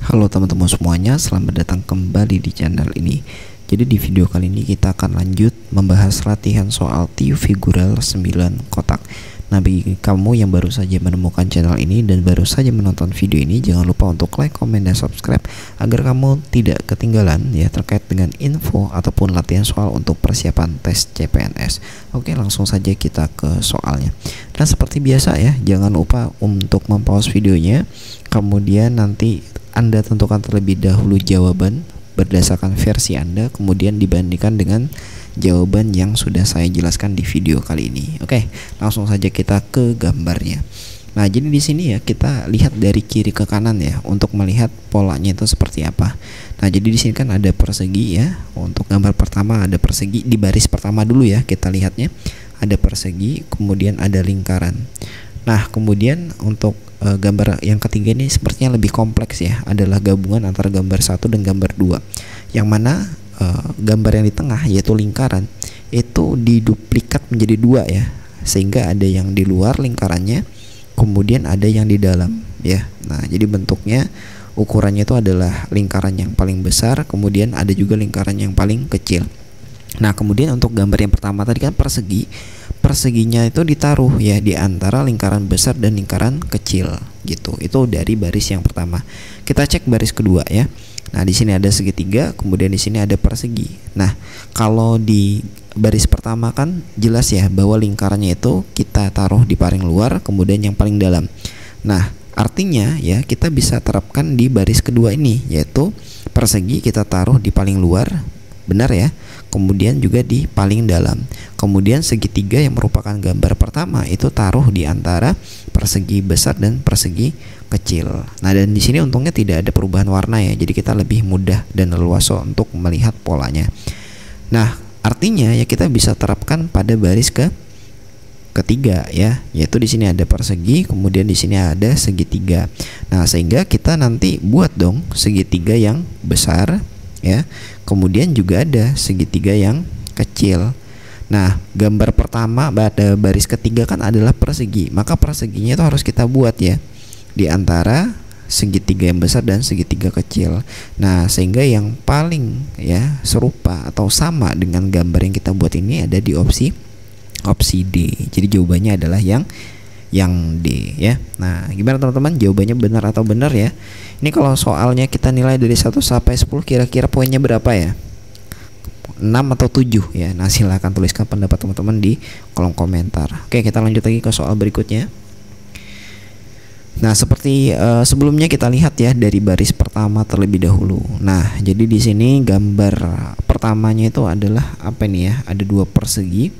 Halo teman-teman semuanya, selamat datang kembali di channel ini. Jadi di video kali ini kita akan lanjut membahas latihan soal TIU Figural 9 kotak. Nah, bagi kamu yang baru saja menemukan channel ini dan baru saja menonton video ini, jangan lupa untuk like, komen, dan subscribe agar kamu tidak ketinggalan ya terkait dengan info ataupun latihan soal untuk persiapan tes CPNS. Oke, langsung saja kita ke soalnya. Dan seperti biasa ya, jangan lupa untuk mempause videonya, kemudian nanti Anda tentukan terlebih dahulu jawaban berdasarkan versi Anda, kemudian dibandingkan dengan jawaban yang sudah saya jelaskan di video kali ini. Oke, langsung saja kita ke gambarnya. Nah, jadi di sini ya kita lihat dari kiri ke kanan ya untuk melihat polanya itu seperti apa. Nah, jadi di sini kan ada persegi ya. Untuk gambar pertama ada persegi di baris pertama dulu ya, kita lihatnya ada persegi, kemudian ada lingkaran. Nah, kemudian untuk gambar yang ketiga ini sepertinya lebih kompleks ya, adalah gabungan antara gambar 1 dan gambar 2, yang mana gambar yang di tengah yaitu lingkaran itu diduplikat menjadi 2 ya, sehingga ada yang di luar lingkarannya, kemudian ada yang di dalam ya. Nah, jadi bentuknya ukurannya itu adalah lingkaran yang paling besar, kemudian ada juga lingkaran yang paling kecil. Nah, kemudian untuk gambar yang pertama tadi kan persegi, perseginya itu ditaruh ya di antara lingkaran besar dan lingkaran kecil gitu. Itu dari baris yang pertama. Kita cek baris kedua ya. Nah, di sini ada segitiga, kemudian di sini ada persegi. Nah, kalau di baris pertama kan jelas ya bahwa lingkarannya itu kita taruh di paling luar, kemudian yang paling dalam. Nah, artinya ya kita bisa terapkan di baris kedua ini, yaitu persegi kita taruh di paling luar, benar ya, kemudian juga di paling dalam. Kemudian segitiga yang merupakan gambar pertama itu taruh di antara persegi besar dan persegi kecil. Nah, dan di sini untungnya tidak ada perubahan warna ya, jadi kita lebih mudah dan leluasa untuk melihat polanya. Nah, artinya ya kita bisa terapkan pada baris ketiga ya, yaitu di sini ada persegi, kemudian di sini ada segitiga. Nah, sehingga kita nanti buat dong segitiga yang besar ya, kemudian juga ada segitiga yang kecil. Nah, gambar pertama pada baris ketiga kan adalah persegi, maka perseginya itu harus kita buat ya di antara segitiga yang besar dan segitiga kecil. Nah, sehingga yang paling ya serupa atau sama dengan gambar yang kita buat ini ada di opsi D. Jadi jawabannya adalah yang D ya. Nah, gimana teman-teman, jawabannya benar atau benar ya? Ini kalau soalnya kita nilai dari 1 sampai 10, kira-kira poinnya berapa ya? 6 atau 7 ya. Nah, silahkan tuliskan pendapat teman-teman di kolom komentar. Oke, kita lanjut lagi ke soal berikutnya. Nah, seperti sebelumnya kita lihat ya dari baris pertama terlebih dahulu. Nah, jadi di sini gambar pertamanya itu adalah apa nih ya? Ada 2 persegi.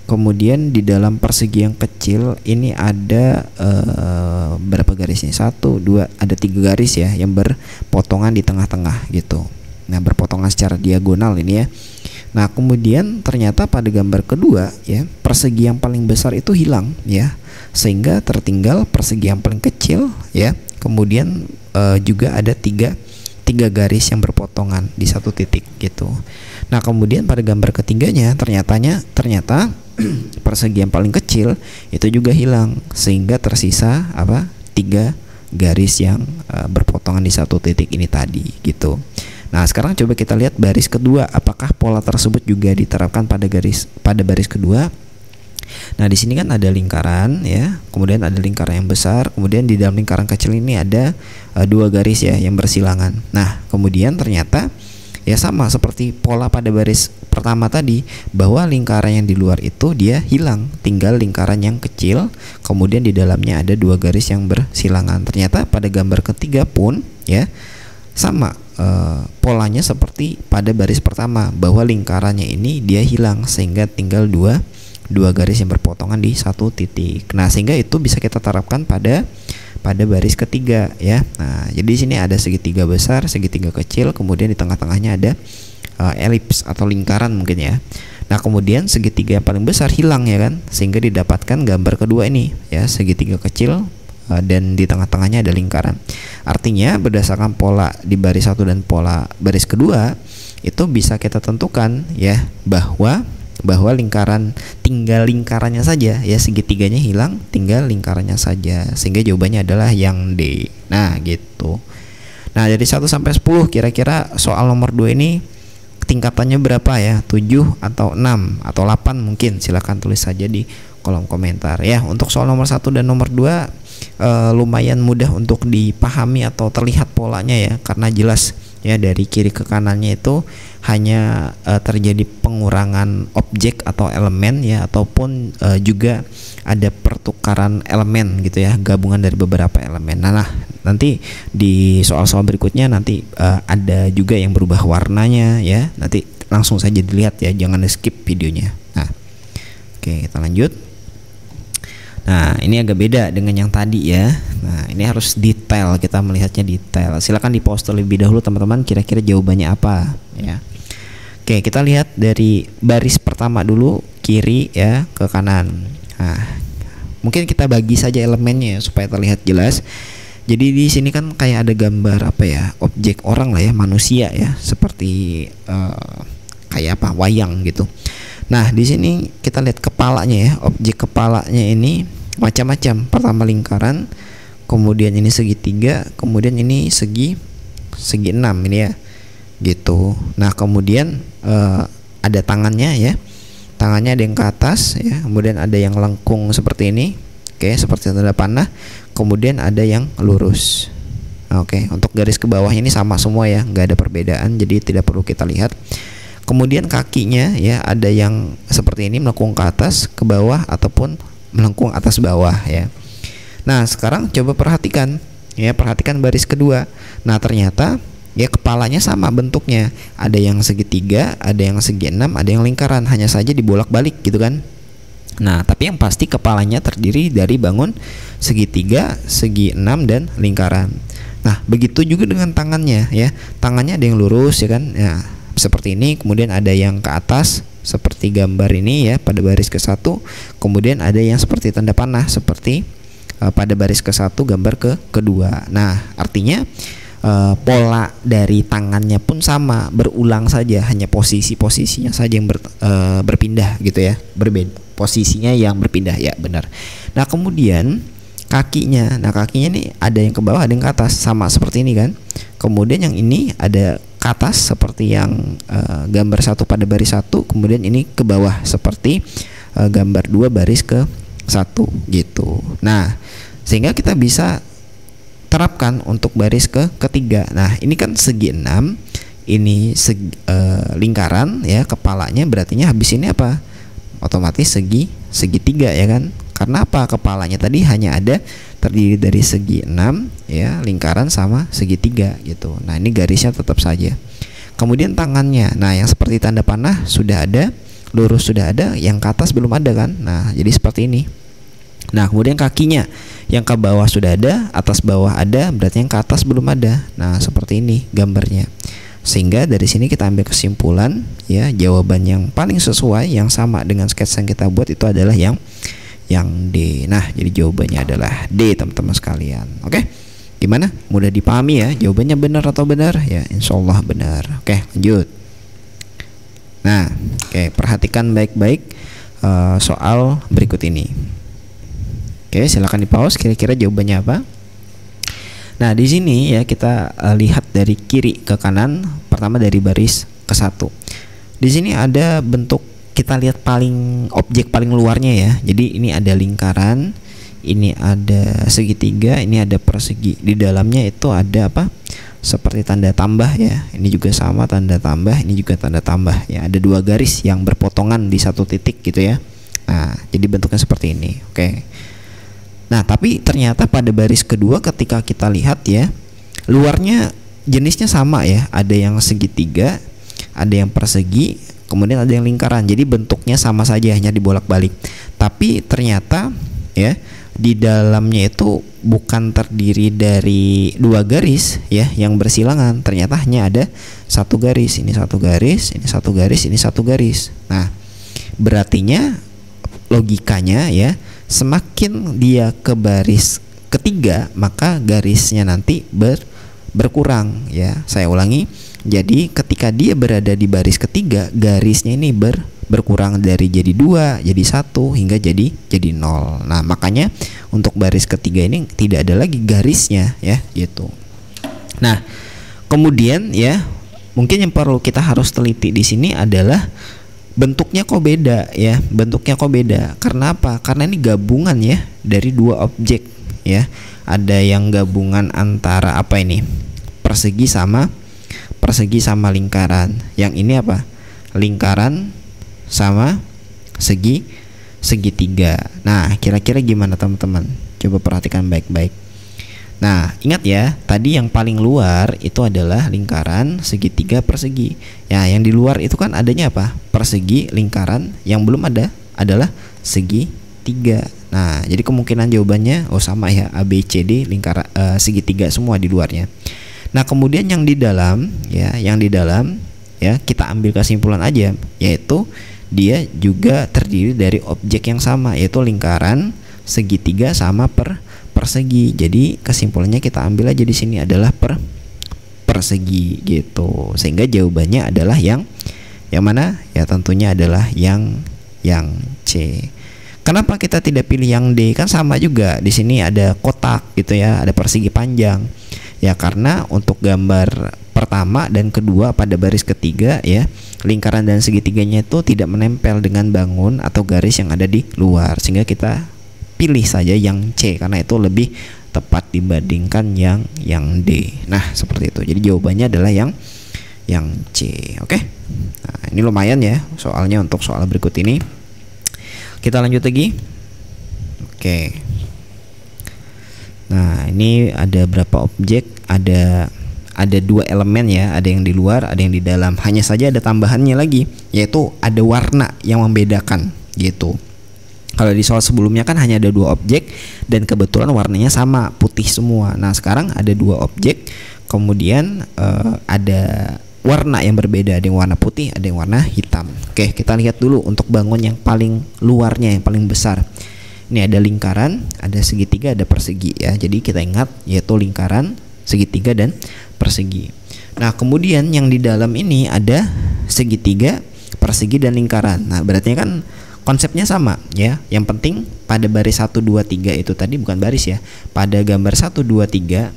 Kemudian di dalam persegi yang kecil ini ada berapa garisnya? 1, 2, ada 3 garis ya yang berpotongan di tengah-tengah gitu. Nah, berpotongan secara diagonal ini ya. Nah, kemudian ternyata pada gambar kedua ya, persegi yang paling besar itu hilang ya, sehingga tertinggal persegi yang paling kecil ya. Kemudian juga ada tiga garis yang berpotongan di satu titik gitu. Nah, kemudian pada gambar ketiganya ternyata persegi yang paling kecil itu juga hilang, sehingga tersisa apa? 3 garis yang berpotongan di satu titik ini tadi gitu. Nah, sekarang coba kita lihat baris kedua, apakah pola tersebut juga diterapkan pada baris kedua. Nah, di sini kan ada lingkaran ya, kemudian ada lingkaran yang besar, kemudian di dalam lingkaran kecil ini ada 2 garis ya yang bersilangan. Nah, kemudian ternyata ya sama seperti pola pada baris pertama tadi, bahwa lingkaran yang di luar itu dia hilang, tinggal lingkaran yang kecil, kemudian di dalamnya ada 2 garis yang bersilangan. Ternyata pada gambar ketiga pun ya sama polanya seperti pada baris pertama, bahwa lingkarannya ini dia hilang, sehingga tinggal dua garis yang berpotongan di satu titik. Nah, sehingga itu bisa kita terapkan pada baris ketiga ya. Nah, jadi di sini ada segitiga besar, segitiga kecil, kemudian di tengah-tengahnya ada elips atau lingkaran mungkin ya. Nah, kemudian segitiga yang paling besar hilang ya kan, sehingga didapatkan gambar kedua ini ya, segitiga kecil dan di tengah-tengahnya ada lingkaran. Artinya berdasarkan pola di baris 1 dan pola baris kedua itu bisa kita tentukan ya bahwa lingkaran tinggal lingkarannya saja ya, segitiganya hilang, tinggal lingkarannya saja, sehingga jawabannya adalah yang D. Nah, gitu. Nah, dari 1 sampai 10 kira-kira soal nomor 2 ini tingkatannya berapa ya? 7 atau 6 atau 8 mungkin. Silahkan tulis saja di kolom komentar ya. Untuk soal nomor 1 dan nomor 2 lumayan mudah untuk dipahami atau terlihat polanya ya, karena jelas ya dari kiri ke kanannya itu hanya terjadi pengurangan objek atau elemen ya, ataupun juga ada pertukaran elemen gitu ya, gabungan dari beberapa elemen. Nah, nanti di soal-soal berikutnya nanti ada juga yang berubah warnanya ya, nanti langsung saja dilihat ya, jangan skip videonya. Nah, oke, kita lanjut. Nah, ini agak beda dengan yang tadi ya. Nah, ini harus detail, kita melihatnya detail. Silakan di pause terlebih dahulu teman-teman, kira-kira jawabannya apa ya. Oke, kita lihat dari baris pertama dulu, kiri ya ke kanan. Nah, mungkin kita bagi saja elemennya ya, supaya terlihat jelas. Jadi di sini kan kayak ada gambar apa ya, objek orang lah ya, manusia ya, seperti kayak apa, wayang gitu. Nah, di sini kita lihat kepalanya ya, objek kepalanya ini macam-macam. Pertama lingkaran, kemudian ini segitiga, kemudian ini segi 6 ini ya, gitu. Nah, kemudian ada tangannya ya, tangannya ada yang ke atas ya, kemudian ada yang lengkung seperti ini, oke, seperti tanda panah, kemudian ada yang lurus. Oke, untuk garis ke bawah ini sama semua ya, nggak ada perbedaan, jadi tidak perlu kita lihat. Kemudian kakinya ya, ada yang seperti ini melengkung ke atas, ke bawah, ataupun melengkung atas bawah ya. Nah, sekarang coba perhatikan ya, perhatikan baris kedua. Nah, ternyata ya kepalanya sama bentuknya, ada yang segitiga, ada yang segi 6, ada yang lingkaran, hanya saja dibolak-balik gitu kan. Nah, tapi yang pasti kepalanya terdiri dari bangun segitiga, segi 6, dan lingkaran. Nah, begitu juga dengan tangannya ya, tangannya ada yang lurus ya kan, ya seperti ini, kemudian ada yang ke atas seperti gambar ini ya pada baris ke-1, kemudian ada yang seperti tanda panah seperti pada baris ke-1 gambar kedua. Nah, artinya pola dari tangannya pun sama, berulang saja, hanya posisinya saja yang berpindah gitu ya, berbeda posisinya yang berpindah ya, benar. Nah, kemudian kakinya, nah kakinya nih ada yang ke bawah, ada yang ke atas, sama seperti ini kan. Kemudian yang ini ada ke atas seperti yang gambar 1 pada baris 1, kemudian ini ke bawah seperti gambar 2 baris ke 1 gitu. Nah, sehingga kita bisa terapkan untuk baris ketiga. Nah, ini kan segi 6, ini lingkaran ya, kepalanya berartinya habis ini apa? Otomatis segitiga ya kan. Karena apa? Kepalanya tadi hanya ada terdiri dari segi 6 ya, lingkaran sama segitiga gitu. Nah, ini garisnya tetap saja. Kemudian tangannya, nah yang seperti tanda panah sudah ada, lurus sudah ada, yang ke atas belum ada kan. Nah, jadi seperti ini. Nah, kemudian kakinya yang ke bawah sudah ada, atas bawah ada, berarti yang ke atas belum ada. Nah, seperti ini gambarnya. Sehingga dari sini kita ambil kesimpulan ya, jawaban yang paling sesuai, yang sama dengan sketsa yang kita buat itu adalah yang D. Nah, jadi jawabannya adalah D teman-teman sekalian. Oke, gimana? Mudah dipahami ya? Jawabannya benar atau benar? Ya, insya Allah benar. Oke, lanjut. Nah, oke, perhatikan baik-baik soal berikut ini. Oke, silakan di pause. Kira-kira jawabannya apa? Nah, di sini ya kita lihat dari kiri ke kanan. Pertama dari baris ke-1. Di sini ada bentuk, kita lihat objek paling luarnya ya. Jadi ini ada lingkaran, ini ada segitiga, ini ada persegi. Di dalamnya itu ada apa? Seperti tanda tambah ya. Ini juga sama tanda tambah, ini juga tanda tambah ya. Ada 2 garis yang berpotongan di 1 titik gitu ya. Nah, jadi bentuknya seperti ini. Oke. Nah, tapi ternyata pada baris kedua ketika kita lihat ya, luarnya jenisnya sama ya. Ada yang segitiga, ada yang persegi, kemudian ada yang lingkaran. Jadi bentuknya sama saja, hanya dibolak-balik. Tapi ternyata ya di dalamnya itu bukan terdiri dari 2 garis ya yang bersilangan. Ternyata hanya ada 1 garis. Ini 1 garis, ini 1 garis, ini 1 garis. Nah, berartinya logikanya ya, semakin dia ke baris ketiga, maka garisnya nanti berkurang ya. Saya ulangi. Jadi ketika dia berada di baris ketiga, garisnya ini berkurang dari jadi 2, jadi 1 hingga jadi 0. Nah, makanya untuk baris ketiga ini tidak ada lagi garisnya ya gitu. Nah, kemudian ya, mungkin yang perlu kita harus teliti di sini adalah bentuknya kok beda ya. Bentuknya kok beda. Karena apa? Karena ini gabungan ya dari dua objek ya. Ada yang gabungan antara apa ini? Persegi sama lingkaran. Yang ini apa? Lingkaran sama segitiga. Nah, kira-kira gimana teman-teman? Coba perhatikan baik-baik. Nah, ingat ya, tadi yang paling luar itu adalah lingkaran, segitiga, persegi. Ya, yang di luar itu kan adanya apa? Persegi, lingkaran. Yang belum ada adalah segitiga. Nah, jadi kemungkinan jawabannya sama ya, A, B, C, D, lingkaran, segitiga semua di luarnya. Nah, kemudian yang di dalam ya, kita ambil kesimpulan aja, yaitu dia juga terdiri dari objek yang sama, yaitu lingkaran, segitiga sama persegi. Jadi kesimpulannya kita ambil aja di sini adalah persegi gitu. Sehingga jawabannya adalah yang mana? Ya tentunya adalah yang C. Kenapa kita tidak pilih yang D? Kan sama juga. Di sini ada kotak gitu ya, ada persegi panjang. Ya karena untuk gambar pertama dan kedua pada baris ketiga ya, lingkaran dan segitiganya itu tidak menempel dengan bangun atau garis yang ada di luar, sehingga kita pilih saja yang C karena itu lebih tepat dibandingkan yang D. Nah, seperti itu. Jadi jawabannya adalah yang C. Oke. Nah, ini lumayan ya soalnya untuk soal berikut ini. Kita lanjut lagi. Oke. Nah, ini ada berapa objek? Ada dua elemen ya, ada yang di luar, ada yang di dalam. Hanya saja ada tambahannya lagi, yaitu ada warna yang membedakan gitu. Kalau di soal sebelumnya kan hanya ada dua objek dan kebetulan warnanya sama, putih semua. Nah, sekarang ada dua objek, kemudian ada warna yang berbeda, ada yang warna putih, ada yang warna hitam. Oke, kita lihat dulu untuk bangun yang paling luarnya, yang paling besar. Ini ada lingkaran, ada segitiga, ada persegi ya. Jadi kita ingat yaitu lingkaran, segitiga dan persegi. Nah, kemudian yang di dalam ini ada segitiga, persegi dan lingkaran. Nah, berarti kan konsepnya sama ya. Yang penting pada baris 1 2 3 itu tadi bukan baris ya. Pada gambar 1 2 3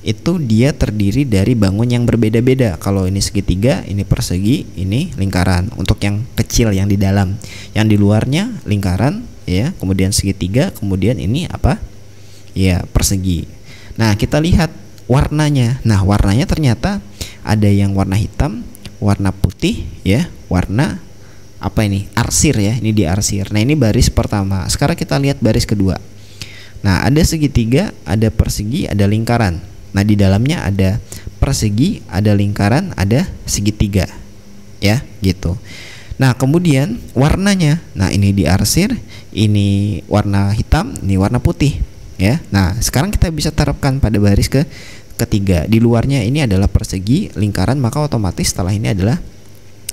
itu dia terdiri dari bangun yang berbeda-beda. Kalau ini segitiga, ini persegi, ini lingkaran. Untuk yang kecil yang di dalam, yang di luarnya lingkaran ya, kemudian segitiga, kemudian ini apa? Ya, persegi. Nah, kita lihat warnanya. Nah, warnanya ternyata ada yang warna hitam, warna putih ya, warna apa ini? Arsir ya, ini di arsir. Nah, ini baris pertama. Sekarang kita lihat baris kedua. Nah, ada segitiga, ada persegi, ada lingkaran. Nah, di dalamnya ada persegi, ada lingkaran, ada segitiga. Ya, gitu. Nah, kemudian warnanya. Nah, ini di arsir, ini warna hitam, ini warna putih ya. Nah, sekarang kita bisa terapkan pada baris ketiga. Di luarnya ini adalah persegi, lingkaran, maka otomatis setelah ini adalah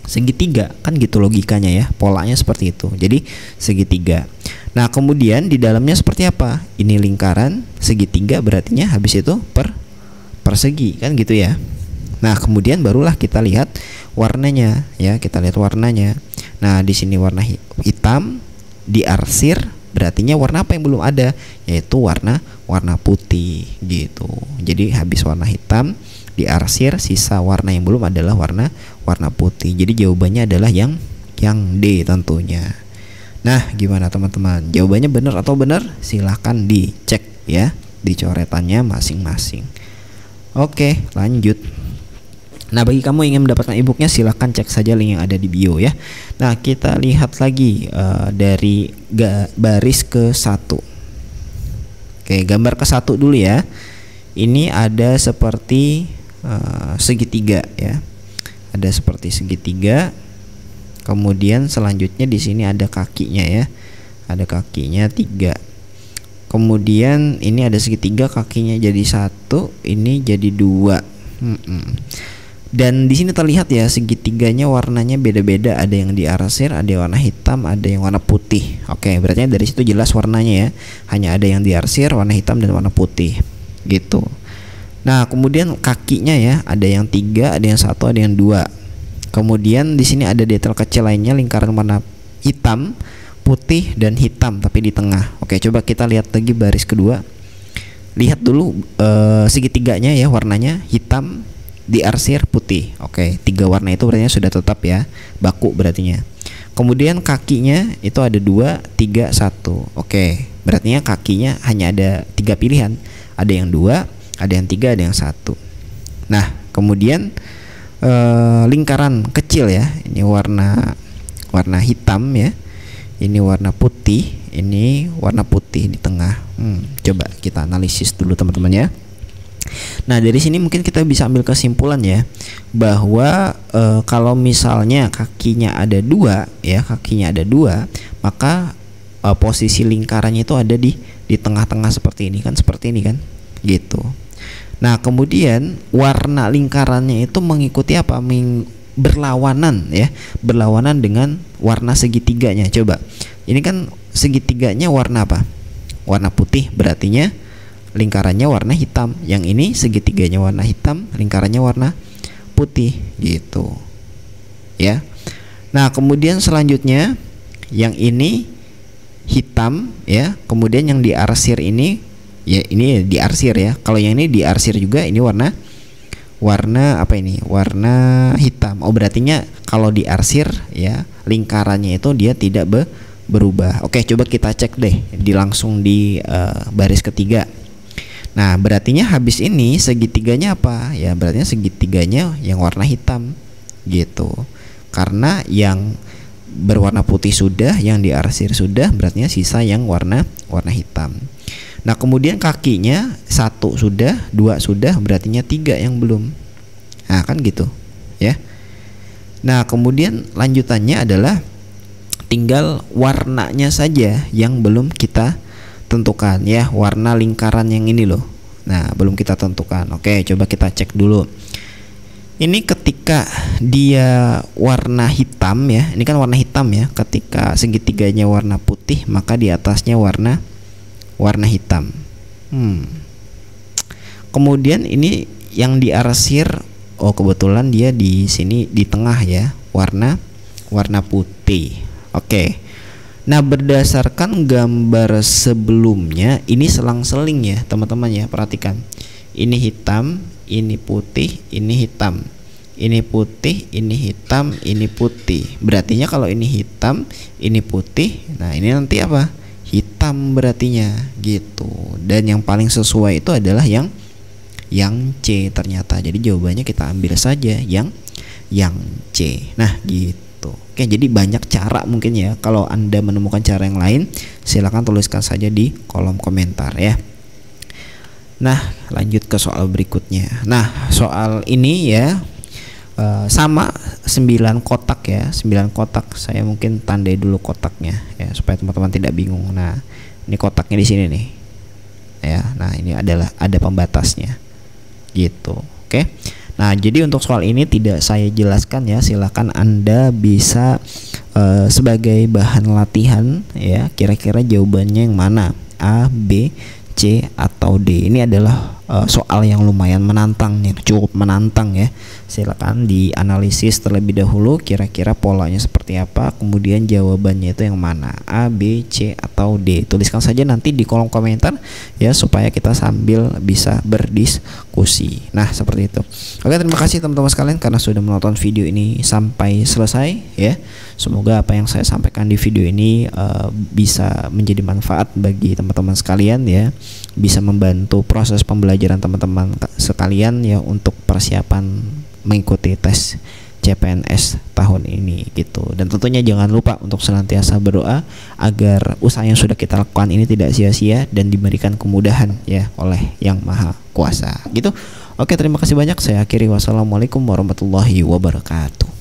segitiga. Kan gitu logikanya ya. Polanya seperti itu. Jadi segitiga. Nah, kemudian di dalamnya seperti apa? Ini lingkaran, segitiga, berartinya habis itu persegi kan gitu ya. Nah, kemudian barulah kita lihat warnanya ya, kita lihat warnanya. Nah, di sini warna hitam, di arsir berartinya warna apa yang belum ada, yaitu warna putih gitu. Jadi habis warna hitam, di arsir, sisa warna yang belum adalah warna putih. Jadi jawabannya adalah yang D tentunya. Nah, gimana teman-teman? Jawabannya benar atau benar? Silahkan dicek ya di coretannya masing-masing. Oke, lanjut. Nah, bagi kamu yang ingin mendapatkan e-booknya, silahkan cek saja link yang ada di bio ya. Nah, kita lihat lagi dari baris ke-1. Oke, gambar ke-1 dulu ya. Ini ada seperti segitiga ya. Ada seperti segitiga. Kemudian selanjutnya di sini ada kakinya ya. Ada kakinya 3. Kemudian ini ada segitiga, kakinya jadi 1, ini jadi 2. Dan di sini terlihat ya segitiganya warnanya beda-beda, ada yang di arsir, ada yang warna hitam, ada yang warna putih. Oke, berarti dari situ jelas warnanya ya. Hanya ada yang di arsir, warna hitam dan warna putih. Gitu. Nah, kemudian kakinya ya, ada yang 3, ada yang 1, ada yang 2. Kemudian di sini ada detail kecil lainnya, lingkaran warna hitam, putih dan hitam tapi di tengah. Oke, coba kita lihat lagi baris kedua. lihat dulu segitiganya ya, warnanya hitam, diarsir putih. Oke, 3 warna itu berarti sudah tetap ya, baku berartinya. Kemudian kakinya itu ada 2, 3, 1. Oke, berarti kakinya hanya ada 3 pilihan. Ada yang 2, ada yang 3, ada yang 1. Nah, kemudian lingkaran kecil ya, ini warna hitam ya, ini warna putih, ini warna putih di tengah. Coba kita analisis dulu teman-teman ya. Nah, dari sini mungkin kita bisa ambil kesimpulan ya, bahwa kalau misalnya kakinya ada 2 ya, kakinya ada 2, maka posisi lingkarannya itu ada di tengah-tengah seperti ini kan, gitu. Nah, kemudian warna lingkarannya itu mengikuti apa? Berlawanan ya, berlawanan dengan warna segitiganya. Coba, ini kan segitiganya warna apa? Warna putih, berartinya lingkarannya warna hitam. Yang ini segitiganya warna hitam, lingkarannya warna putih, gitu ya. Nah, kemudian selanjutnya yang ini hitam ya, kemudian yang diarsir ini ya, ini diarsir ya. Kalau yang ini diarsir juga, ini warna apa ini? Warna hitam. Oh, berartinya kalau diarsir ya, lingkarannya itu dia tidak berubah. Oke, coba kita cek deh langsung di baris ketiga. Nah, berartinya habis ini segitiganya apa? Ya, berarti segitiganya yang warna hitam gitu. Karena yang berwarna putih sudah, yang diarsir sudah, berarti sisa yang warna hitam. Nah, kemudian kakinya 1 sudah, 2 sudah, berarti 3 yang belum. Nah, kan gitu ya. Nah, kemudian lanjutannya adalah tinggal warnanya saja yang belum kita tentukan ya, warna lingkaran yang ini loh. Nah, belum kita tentukan. Oke, coba kita cek dulu. Ini ketika dia warna hitam ya, ini kan warna hitam ya. Ketika segitiganya warna putih, maka di atasnya warna hitam. Kemudian ini yang diarsir, oh kebetulan dia di sini di tengah ya, warna putih. Oke. Nah, berdasarkan gambar sebelumnya, ini selang-seling ya teman-teman ya, perhatikan. Ini hitam, ini putih, ini hitam. Ini putih, ini hitam, ini putih. Berartinya kalau ini hitam, ini putih, nah ini nanti apa? Hitam berartinya gitu. Dan yang paling sesuai itu adalah yang C ternyata. Jadi jawabannya kita ambil saja yang C. Nah, gitu. Oke, jadi banyak cara mungkin ya. Kalau Anda menemukan cara yang lain, silakan tuliskan saja di kolom komentar ya. Nah, lanjut ke soal berikutnya. Nah, soal ini ya sama 9 kotak ya, 9 kotak. Saya mungkin tandai dulu kotaknya ya, supaya teman-teman tidak bingung. Nah, ini kotaknya di sini nih ya. Nah, ini adalah ada pembatasnya gitu. Oke. Nah, jadi untuk soal ini tidak saya jelaskan ya, silakan Anda bisa sebagai bahan latihan ya, kira-kira jawabannya yang mana, A, B, C, atau D. Ini adalah soal yang lumayan menantang, yang cukup menantang ya. Silakan dianalisis terlebih dahulu, kira-kira polanya seperti apa, kemudian jawabannya itu yang mana, A, B, C, atau D. Tuliskan saja nanti di kolom komentar ya, supaya kita sambil bisa berdiskusi. Nah, seperti itu. Oke, terima kasih teman-teman sekalian karena sudah menonton video ini sampai selesai ya. Semoga apa yang saya sampaikan di video ini bisa menjadi manfaat bagi teman-teman sekalian ya, bisa membantu proses pembelajaran teman-teman sekalian ya, untuk persiapan mengikuti tes CPNS tahun ini gitu. Dan tentunya jangan lupa untuk senantiasa berdoa agar usaha yang sudah kita lakukan ini tidak sia-sia dan diberikan kemudahan ya oleh Yang Maha Kuasa gitu. Oke, terima kasih banyak. Saya akhiri. Wassalamualaikum warahmatullahi wabarakatuh.